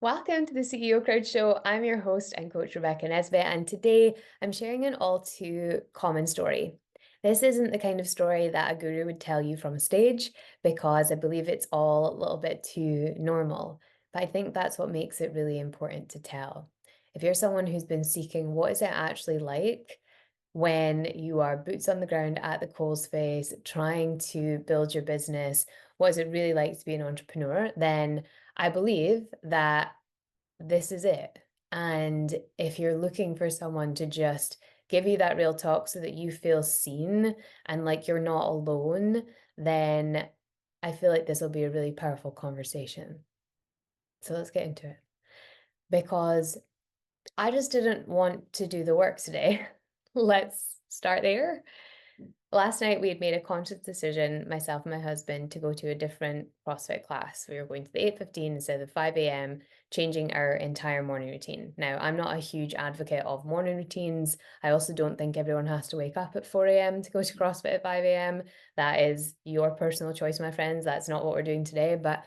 Welcome to the CEO Crowd Show. I'm your host and coach, Rebecca Nesbitt, and today I'm sharing an all too common story. This isn't the kind of story that a guru would tell you from a stage because I believe it's all a little bit too normal. But I think that's what makes it really important to tell. If you're someone who's been seeking what is it actually like when you are boots on the ground at the coals face, trying to build your business, what is it really like to be an entrepreneur, then I believe that this is it. And if you're looking for someone to just give you that real talk so that you feel seen and like you're not alone, then I feel like this will be a really powerful conversation. So let's get into it. Because I just didn't want to do the work today. Let's start there. Last night, we had made a conscious decision, myself and my husband, to go to a different CrossFit class. We were going to the 8:15 instead of 5 a.m., changing our entire morning routine. Now, I'm not a huge advocate of morning routines. I also don't think everyone has to wake up at 4 a.m. to go to CrossFit at 5 a.m. That is your personal choice, my friends. That's not what we're doing today. But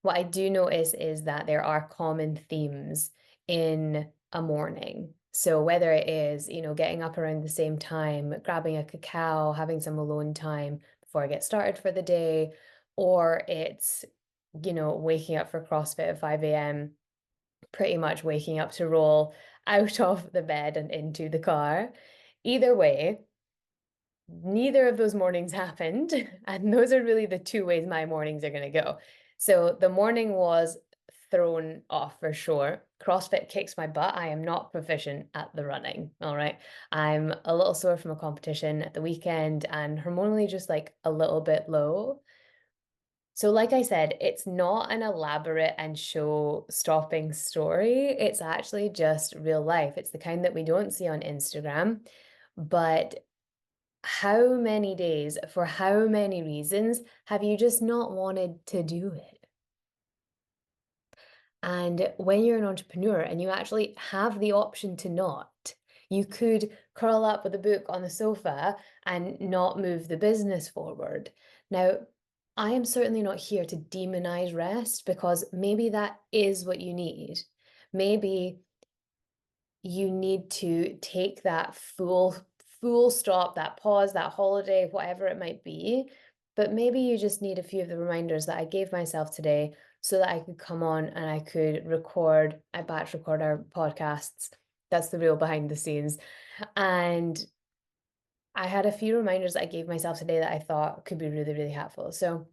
what I do notice is that there are common themes in a morning. So whether it is, getting up around the same time, grabbing a cacao, having some alone time before I get started for the day, or it's, waking up for CrossFit at 5 a.m., pretty much waking up to roll out of the bed and into the car. Either way, neither of those mornings happened. And those are really the two ways my mornings are going to go. So the morning was thrown off for sure. CrossFit kicks my butt. I am not proficient at the running. All right. I'm a little sore from a competition at the weekend and hormonally just like a little bit low. So, like I said, it's not an elaborate and show stopping story. It's actually just real life. It's the kind that we don't see on Instagram. But how many days, for how many reasons, have you just not wanted to do it? And when you're an entrepreneur and you actually have the option to not, you could curl up with a book on the sofa and not move the business forward. Now, I am certainly not here to demonize rest because maybe that is what you need. Maybe you need to take that full stop, that pause, that holiday, whatever it might be. But maybe you just need a few of the reminders that I gave myself today so that I could come on and I could I batch record our podcasts. That's the real behind the scenes. And I had a few reminders that I gave myself today that I thought could be really, really helpful. So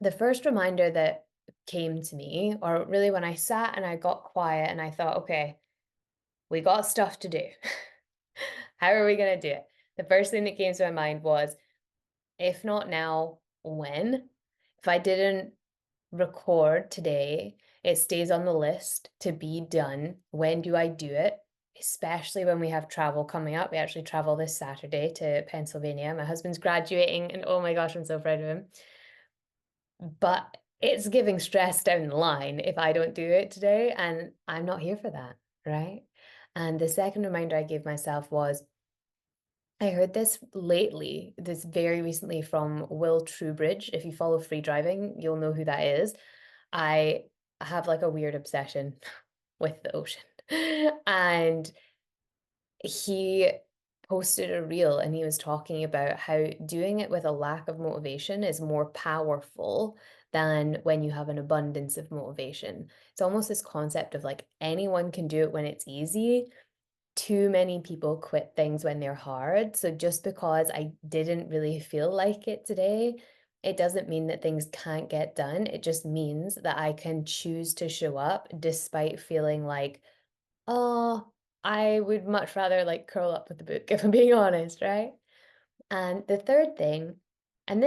the first reminder that came to me, or really when I sat and I got quiet and I thought, okay, we got stuff to do. How are we going to do it? The first thing that came to my mind was, if not now, when? If I didn't record today, it stays on the list to be done. When do I do it? Especially when we have travel coming up. We actually travel this Saturday to Pennsylvania. My husband's graduating, and oh my gosh, I'm so proud of him. But it's giving stress down the line if I don't do it today, and I'm not here for that, right? And the second reminder I gave myself was, I heard this very recently from Will Trubridge. If you follow freediving, you'll know who that is. I have like a weird obsession with the ocean. And he posted a reel and he was talking about how doing it with a lack of motivation is more powerful than when you have an abundance of motivation. It's almost this concept of like anyone can do it when it's easy. Too many people quit things when they're hard. So just because I didn't really feel like it today, it doesn't mean that things can't get done. It just means that I can choose to show up despite feeling like, oh, I would much rather like curl up with the book, if I'm being honest, right? And the third thing, and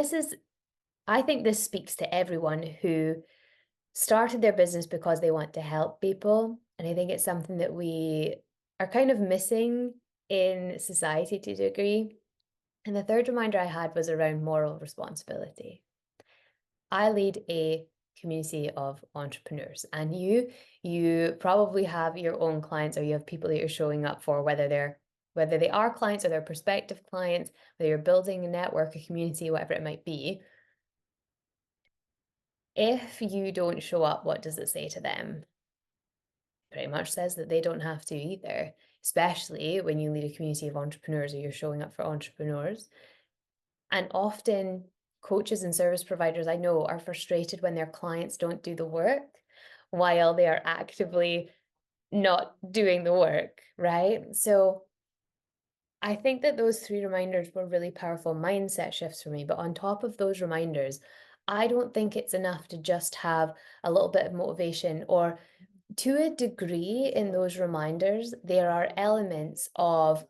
I think this speaks to everyone who started their business because they want to help people. And I think it's something that we are kind of missing in society to a degree. And the third reminder I had was around moral responsibility. I lead a community of entrepreneurs, and you probably have your own clients, or you have people that you're showing up for, whether they are clients or they're prospective clients, whether you're building a network, a community, whatever it might be. If you don't show up, what does it say to them? pretty much says that they don't have to either, especially when you lead a community of entrepreneurs or you're showing up for entrepreneurs. And often coaches and service providers I know are frustrated when their clients don't do the work while they are actively not doing the work, right? So I think that those three reminders were really powerful mindset shifts for me. But on top of those reminders, I don't think it's enough to just have a little bit of motivation, or to a degree in those reminders, there are elements of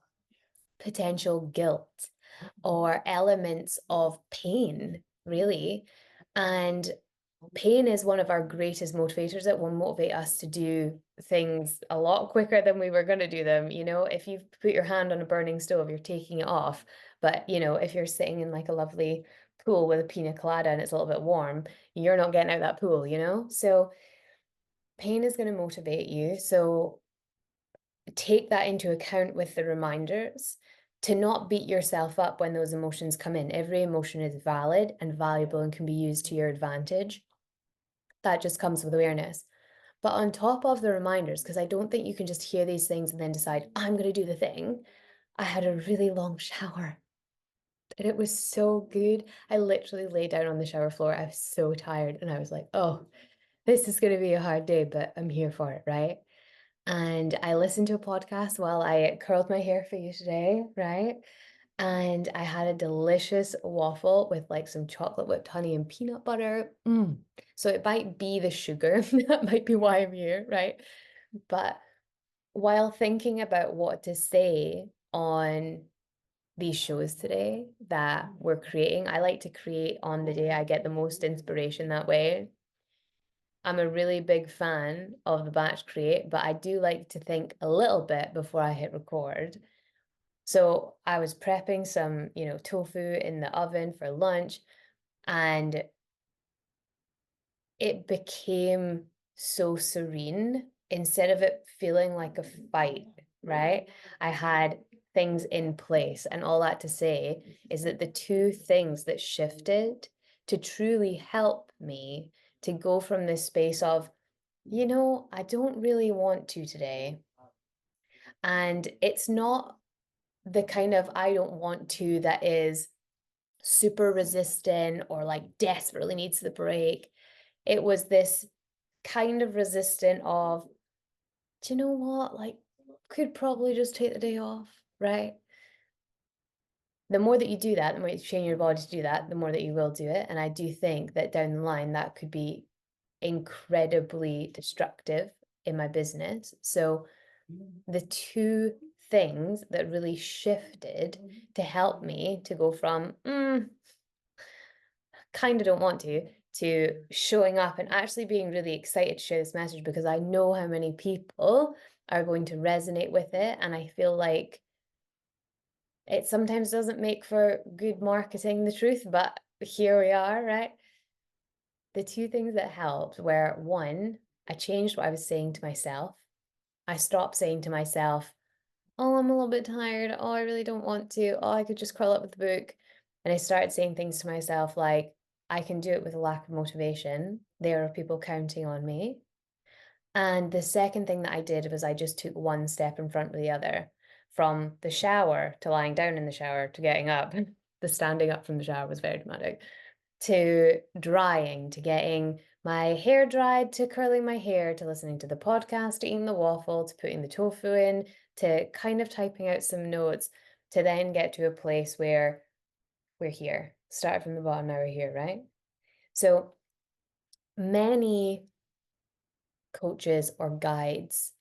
potential guilt or elements of pain, really. And pain is one of our greatest motivators. It will motivate us to do things a lot quicker than we were going to do them. You know, if you put your hand on a burning stove, you're taking it off. But, you know, if you're sitting in like a lovely pool with a pina colada and it's a little bit warm, you're not getting out of that pool, you know? So pain is going to motivate you. So take that into account with the reminders to not beat yourself up when those emotions come in. Every emotion is valid and valuable and can be used to your advantage. That just comes with awareness. But on top of the reminders, because I don't think you can just hear these things and then decide, I'm going to do the thing, I had a really long shower and it was so good. I literally lay down on the shower floor. I was so tired and I was like, oh, this is going to be a hard day, but I'm here for it, right? And I listened to a podcast while I curled my hair for you today, right? And I had a delicious waffle with like some chocolate whipped honey and peanut butter. So it might be the sugar, that might be why I'm here, right? But while thinking about what to say on these shows today that we're creating, I like to create on the day I get the most inspiration that way. I'm a really big fan of the batch create, but I do like to think a little bit before I hit record. So I was prepping some, tofu in the oven for lunch, and it became so serene instead of it feeling like a fight, right? I had things in place, and all that to say is that the two things that shifted to truly help me to go from this space of, I don't really want to today. And it's not the kind of I don't want to that is super resistant or like desperately needs the break. It was this kind of resistant of, do you know what? Like, could probably just take the day off, right? The more that you do that, the more you train your body to do that, the more that you will do it. And I do think that down the line, that could be incredibly destructive in my business. So the two things that really shifted to help me to go from kind of don't want to showing up and actually being really excited to share this message, because I know how many people are going to resonate with it. And I feel like it sometimes doesn't make for good marketing, the truth, but here we are, right? The two things that helped were, one, I changed what I was saying to myself. I stopped saying to myself, oh, I'm a little bit tired. Oh, I really don't want to. Oh, I could just curl up with the book. And I started saying things to myself like, I can do it with a lack of motivation. There are people counting on me. And the second thing that I did was I just took one step in front of the other, from the shower to lying down in the shower to getting up. The standing up from the shower was very dramatic, to drying, to getting my hair dried, to curling my hair, to listening to the podcast, to eating the waffle, to putting the tofu in, to kind of typing out some notes, to then get to a place where we're here. Started from the bottom, now we're here, right? So many coaches or guides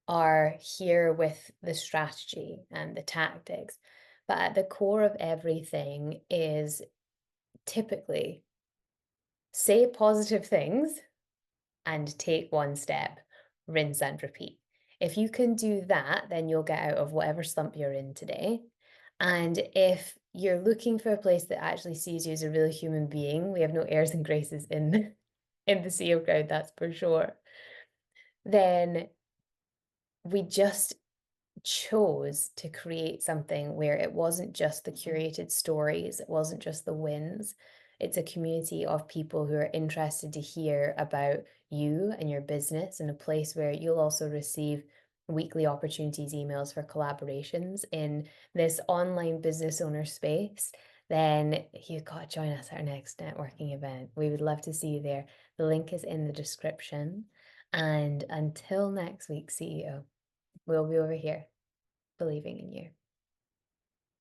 are here with the strategy and the tactics, but at the core of everything is typically say positive things and take one step, rinse and repeat. If you can do that, then you'll get out of whatever slump you're in today. And if you're looking for a place that actually sees you as a really human being, we have no airs and graces in in the CEO crowd, that's for sure. Then we just chose to create something where it wasn't just the curated stories, it wasn't just the wins. It's a community of people who are interested to hear about you and your business in a place where you'll also receive weekly opportunities emails for collaborations in this online business owner space, then you've got to join us at our next networking event. We would love to see you there. The link is in the description. And until next week, CEO, we'll be over here believing in you.